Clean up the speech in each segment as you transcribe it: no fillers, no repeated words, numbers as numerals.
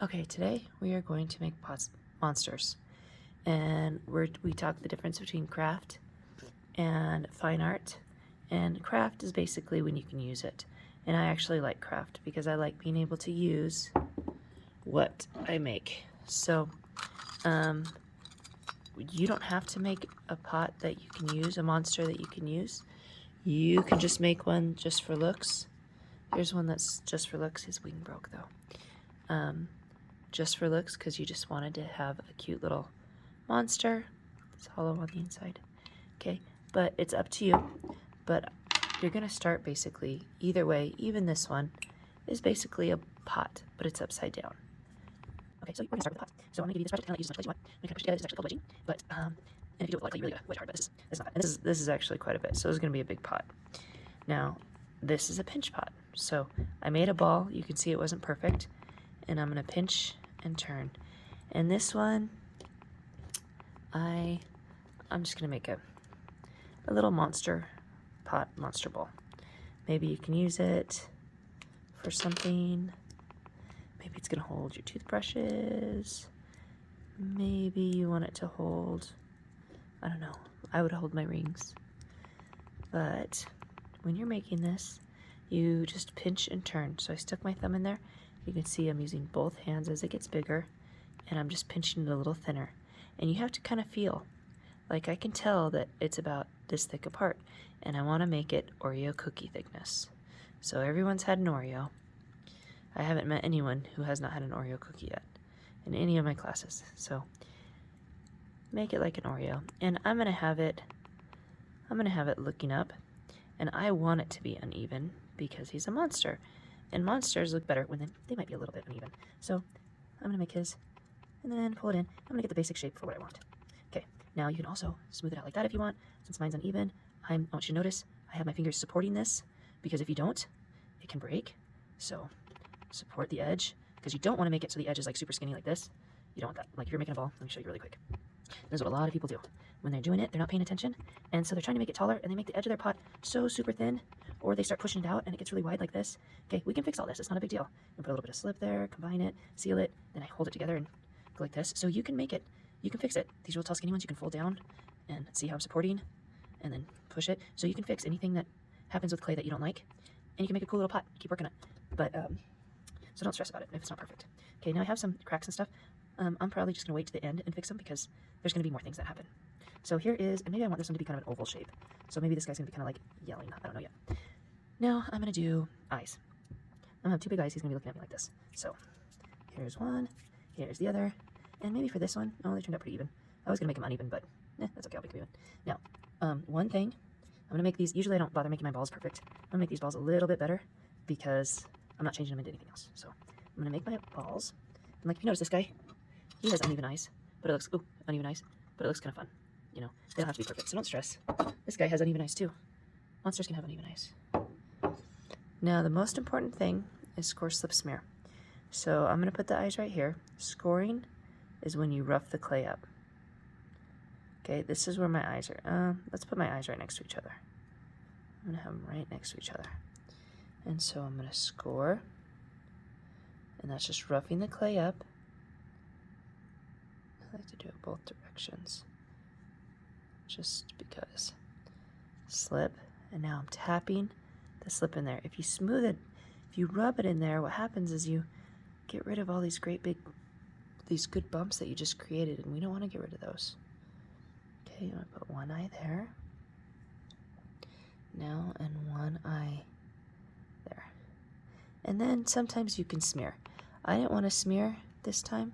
Okay, today we are going to make monsters, and we talk the difference between craft and fine art. And craft is basically when you can use it, and I actually like craft because I like being able to use what I make. So you don't have to make a pot that you can use, a monster that you can use. You can just make one just for looks. Here's one that's just for looks. His wing broke though. Just for looks because you just wanted to have a cute little monster. It's hollow on the inside. Okay, but it's up to you. But you're gonna start basically either way. Even this one is basically a pot, but it's upside down. Okay, so we're gonna start with the pot. So I'm gonna give you this project and I'll let you use as much as you want. I'm gonna push it together. This is actually called wedging, but and if you do it with you really gotta wedge hard, but this is not bad. And this is actually quite a bit. So it's gonna be a big pot. Now, this is a pinch pot. So I made a ball. You can see it wasn't perfect, and I'm gonna pinch and turn. And this one, I'm just gonna make a little monster pot, monster ball. Maybe you can use it for something. Maybe it's gonna hold your toothbrushes. Maybe you want it to hold, I don't know, I would hold my rings. But when you're making this, you just pinch and turn. So I stuck my thumb in there. You can see I'm using both hands as it gets bigger, and I'm just pinching it a little thinner. And you have to kind of feel, like I can tell that it's about this thick apart, and I want to make it Oreo cookie thickness. So everyone's had an Oreo. I haven't met anyone who has not had an Oreo cookie yet in any of my classes. So make it like an Oreo, and I'm gonna have it looking up, and I want it to be uneven because he's a monster, and monsters look better when they might be a little bit uneven. So I'm gonna make his, and then pull it in. I'm gonna get the basic shape for what I want. Okay, now you can also smooth it out like that if you want. Since mine's uneven, I want you to notice I have my fingers supporting this, because if you don't, it can break. So support the edge, because you don't want to make it so the edge is like super skinny like this. You don't want that. Like if you're making a ball, let me show you really quick. This is what a lot of people do. When they're doing it, they're not paying attention, and so they're trying to make it taller, and they make the edge of their pot so super thin, or they start pushing it out and it gets really wide like this. Okay, we can fix all this. It's not a big deal. And put a little bit of slip there, combine it, seal it, then I hold it together and go like this. So you can make it. You can fix it. These real tall skinny ones you can fold down and see how I'm supporting, and then push it. So you can fix anything that happens with clay that you don't like, and you can make a cool little pot. Keep working on it. But so don't stress about it if it's not perfect. Okay, now I have some cracks and stuff. I'm probably just gonna wait to the end and fix them because there's gonna be more things that happen. So here is, and maybe I want this one to be kind of an oval shape. So maybe this guy's gonna be kind of like yelling. I don't know yet. Now I'm gonna do eyes. I'm gonna have two big eyes. He's gonna be looking at me like this. So here's one, here's the other, and maybe for this one, oh, they turned out pretty even. I was gonna make them uneven, but that's okay. I'll make them even. Now, one thing, I'm gonna make these. Usually I don't bother making my balls perfect. I'm gonna make these balls a little bit better because I'm not changing them into anything else. So I'm gonna make my balls. And like if you notice, this guy, he has uneven eyes, but it looks uneven eyes, but it looks kind of fun. You know, they don't have to be perfect, so don't stress. This guy has uneven eyes too. Monsters can have uneven eyes. Now the most important thing is score, slip, smear. So I'm gonna put the eyes right here. Scoring is when you rough the clay up. Okay, this is where my eyes are. Let's put my eyes right next to each other. I'm gonna have them right next to each other. And so I'm gonna score, and that's just roughing the clay up. I like to do it both directions, just because. Slip, and now I'm tapping the slip in there. If you smooth it, if you rub it in there, what happens is you get rid of all these these good bumps that you just created, and we don't want to get rid of those. Okay, I'm gonna put one eye there. Now, and one eye there. And then sometimes you can smear. I didn't want to smear this time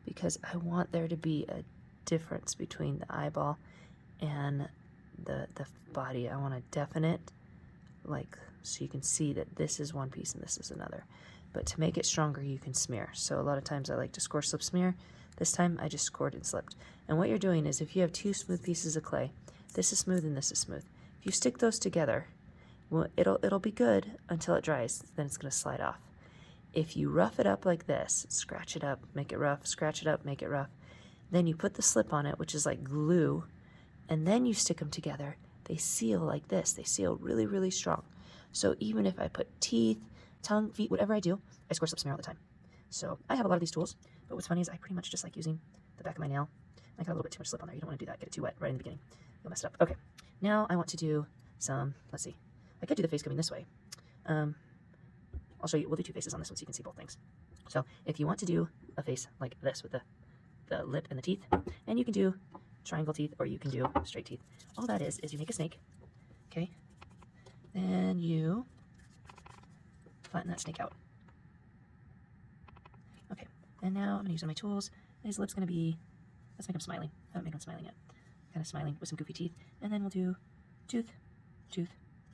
because I want there to be a difference between the eyeball and the body. I want a definite, like, so you can see that this is one piece and this is another. But to make it stronger, you can smear. So a lot of times I like to score, slip, smear. This time I just scored and slipped. And what you're doing is if you have two smooth pieces of clay, this is smooth and this is smooth. If you stick those together, well, it'll be good until it dries. Then it's gonna slide off. If you rough it up like this, scratch it up, make it rough, scratch it up, make it rough, then you put the slip on it, which is like glue, and then you stick them together, they seal like this. They seal really, really strong. So even if I put teeth, tongue, feet, whatever I do, I score, slip, smear all the time. So I have a lot of these tools, but what's funny is I pretty much just like using the back of my nail. I got a little bit too much slip on there. You don't want to do that. Get it too wet right in the beginning. You'll mess it up. Okay, now I want to do some, let's see. I could do the face coming this way. I'll show you. We'll do 2 faces on this one so you can see both things. So if you want to do a face like this with the lip and the teeth, and you can do triangle teeth or you can do straight teeth. All that is you make a snake, okay? Then you flatten that snake out. Okay, and now I'm going to use one of my tools. His lip's going to be, let's make him smiling. I haven't made him smiling yet. Kind of smiling with some goofy teeth. And then we'll do tooth, tooth,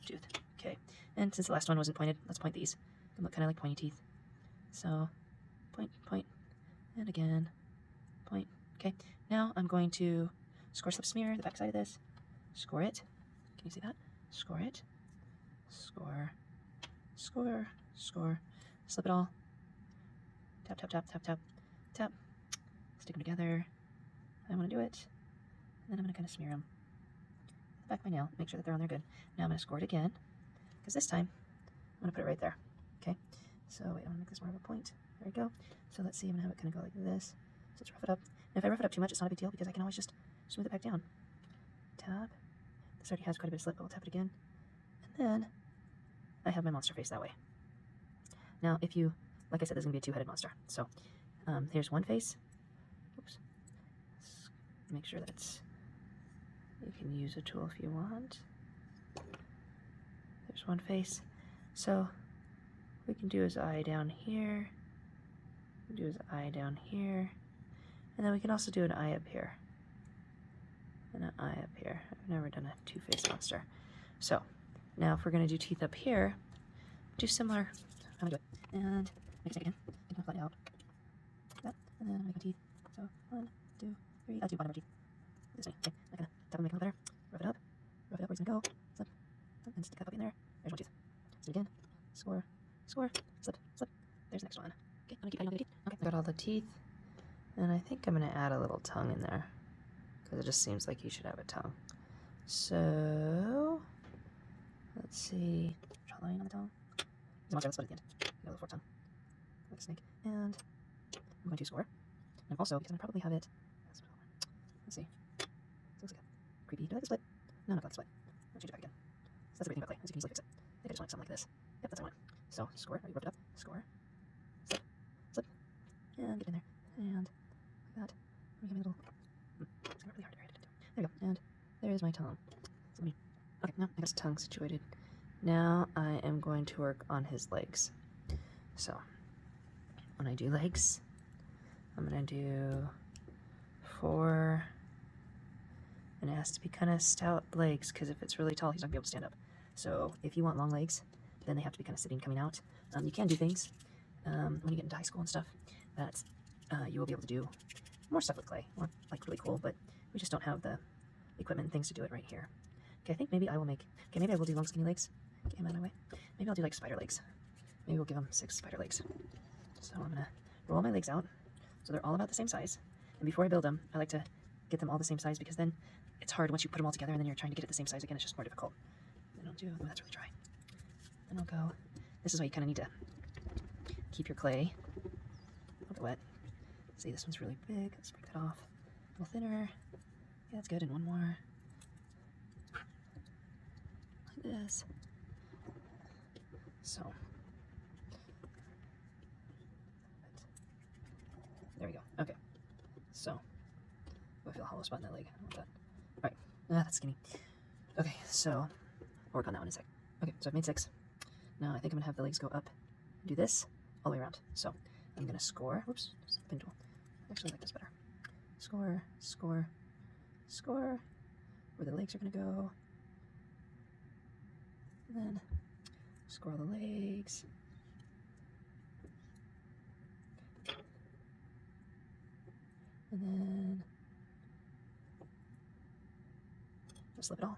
tooth. Okay, and since the last one wasn't pointed, let's point these. They look kind of like pointy teeth. So, point, point, and again, point. Okay, now I'm going to score slip smear the back side of this. Score it. Can you see that? Score it. Score. Score. Score. Slip it all. Tap, tap, tap, tap, tap, tap. Stick them together. I want to do it. And then I'm going to kind of smear them. The back of my nail. Make sure that they're on there good. Now I'm going to score it again. Because this time, I'm going to put it right there. Okay? So wait, I'm going to make this more of a point. There we go. So let's see, I'm going to have it kind of go like this. So let's rough it up. And if I rough it up too much, it's not a big deal because I can always just smooth it back down. Tap. This already has quite a bit of slip, but we'll tap it again. And then I have my monster face that way. Now, if you, like I said, this is going to be a 2-headed monster. So here's one face. Oops. Let's make sure that it's, you can use a tool if you want. There's one face. So we can do his eye down here. Do his eye down here. And then we can also do an eye up here. And an eye up here. I've never done a 2-face monster. So now if we're going to do teeth up here, do similar. I'm going to do it. And make a snake again. And kind of flatten it out. That. And then make my teeth. So 1, 2, 3. I'll do bottom of teeth. This way. Okay. I'm going to tap and make it better. Rub it up. Rub it up where it's going to go. Slip. And stick that up in there. There's one tooth. So again. Score. Score. Slip. Slip. There's the next one. Okay. I'm going to keep adding all the teeth. Okay. Got all the teeth. And I think I'm going to add a little tongue in there. Because it just seems like you should have a tongue. So let's see. Draw a line on the tongue. There's a monster, let's split it at the end. You got a little forked tongue. Like a snake. And I'm going to score. And also, because I probably have it. Let's see. This looks like a creepy. Do I like the split? No, not like the split. I'll change it back again. So that's the great thing about clay, is you can easily fix it. I think I just want something like this. Yep, that's what I want. So score. Already rubbed it up. Score. Slip. Slip. And get in there. And like that. Let me get my little. It's really hard to write it. There we go. And there's my tongue. So okay, now I got his tongue situated. Now I am going to work on his legs. So when I do legs, I'm going to do 4. And it has to be kind of stout legs because if it's really tall, he's not going to be able to stand up. So if you want long legs, then they have to be kind of sitting, coming out. You can do things when you get into high school and stuff that you will be able to do more stuff with clay, more like really cool, but we just don't have the equipment and things to do it right here. Okay, I think maybe I will make, okay, maybe I will do long skinny legs. Get him out of my way. Maybe I'll do like spider legs. Maybe we'll give him 6 spider legs. So I'm gonna roll my legs out so they're all about the same size. And before I build them, I like to get them all the same size because then it's hard once you put them all together and then you're trying to get it the same size again. It's just more difficult. Then I'll do, oh, that's really dry. Then I'll go, this is why you kind of need to keep your clay a little bit wet. See, this one's really big. Let's break that off. A little thinner. Yeah, that's good. And one more. Like this. So. There we go. Okay. So. I feel a hollow spot in that leg. I don't want that. Alright. That's skinny. Okay, so. I'll work on that one in a sec. Okay, so I've made 6. Now I think I'm going to have the legs go up. Do this all the way around. So I'm going to score. Whoops. Just pin tool. I actually like this better. Score, score, score. Where the legs are going to go. And then score all the legs. And then just slip it all.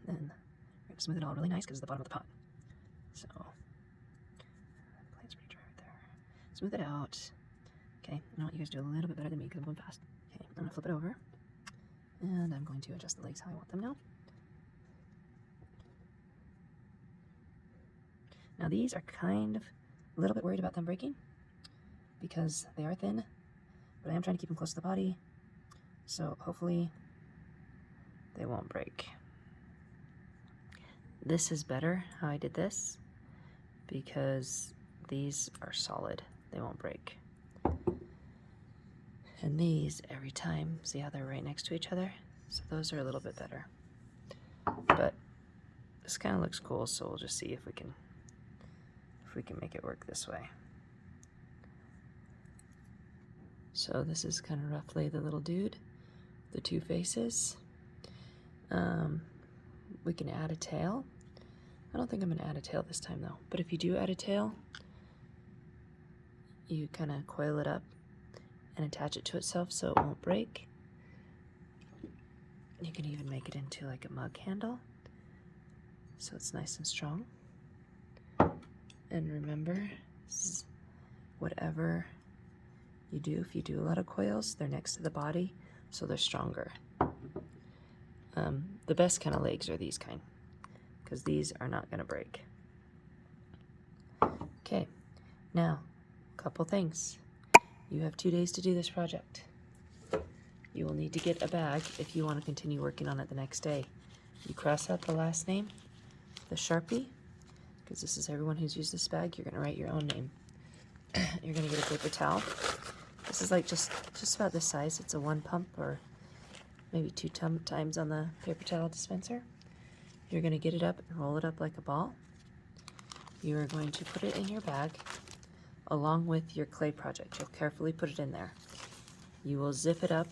And then we're going to smooth it all really nice because it's the bottom of the pot. So, the plate's pretty dry right there. Smooth it out. Okay, I want you guys to do a little bit better than me because I'm going fast. Okay, I'm going to flip it over. And I'm going to adjust the legs how I want them now. Now these are kind of a little bit worried about them breaking because they are thin, but I am trying to keep them close to the body. So hopefully they won't break. This is better how I did this because these are solid. They won't break. And these, every time, see how they're right next to each other? So those are a little bit better. But this kind of looks cool, so we'll just see if we can make it work this way. So this is kind of roughly the little dude, the two faces. We can add a tail. I don't think I'm gonna add a tail this time though, but if you do add a tail, you kind of coil it up and attach it to itself so it won't break. You can even make it into like a mug handle so it's nice and strong. And remember, whatever you do, if you do a lot of coils, they're next to the body, so they're stronger. The best kind of legs are these kind, because these are not going to break. Okay, now, a couple things. You have 2 days to do this project. You will need to get a bag if you want to continue working on it the next day. You cross out the last name, the Sharpie, because this is everyone who's used this bag. You're going to write your own name. You're going to get a paper towel. This is like just about this size. It's a 1 pump or maybe 2 times on the paper towel dispenser. You're going to get it up and roll it up like a ball. You are going to put it in your bag along with your clay project. You'll carefully put it in there. You will zip it up,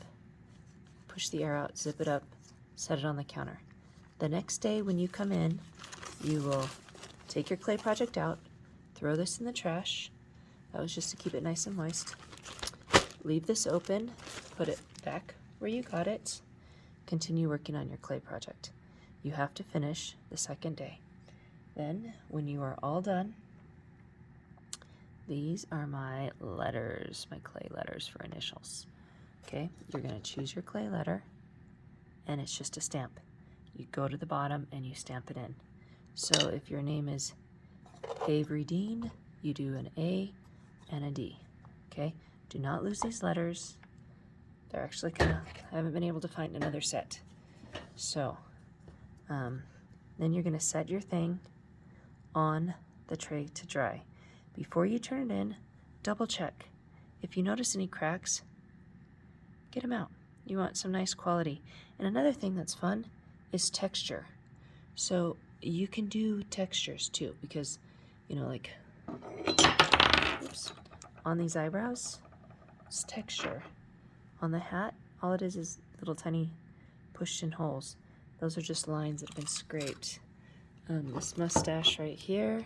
push the air out, zip it up, set it on the counter. The next day when you come in, you will take your clay project out, throw this in the trash. That was just to keep it nice and moist. Leave this open, put it back where you got it, continue working on your clay project. You have to finish the second day. Then, when you are all done, these are my letters, my clay letters for initials. Okay, you're going to choose your clay letter, and it's just a stamp. You go to the bottom and you stamp it in. So if your name is Avery Dean, you do an A and a D. Okay, do not lose these letters. They're actually kind of, I haven't been able to find another set. So, then you're going to set your thing on the tray to dry. Before you turn it in, double check. If you notice any cracks, get them out. You want some nice quality. And another thing that's fun is texture. So you can do textures too, because, you know, like, oops, on these eyebrows, it's texture. On the hat, all it is little tiny pushed in holes. Those are just lines that have been scraped. This mustache right here,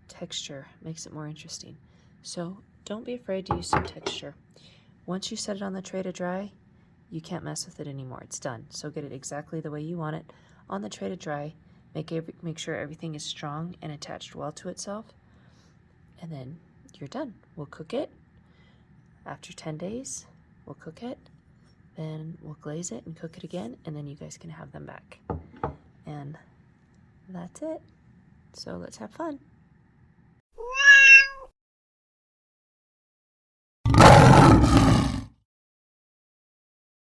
texture makes it more interesting. So don't be afraid to use some texture. Once you set it on the tray to dry, you can't mess with it anymore. It's done. So get it exactly the way you want it on the tray to dry. Make sure everything is strong and attached well to itself. And then you're done. We'll cook it. After 10 days, we'll cook it. Then we'll glaze it and cook it again, and then you guys can have them back. And that's it. So let's have fun.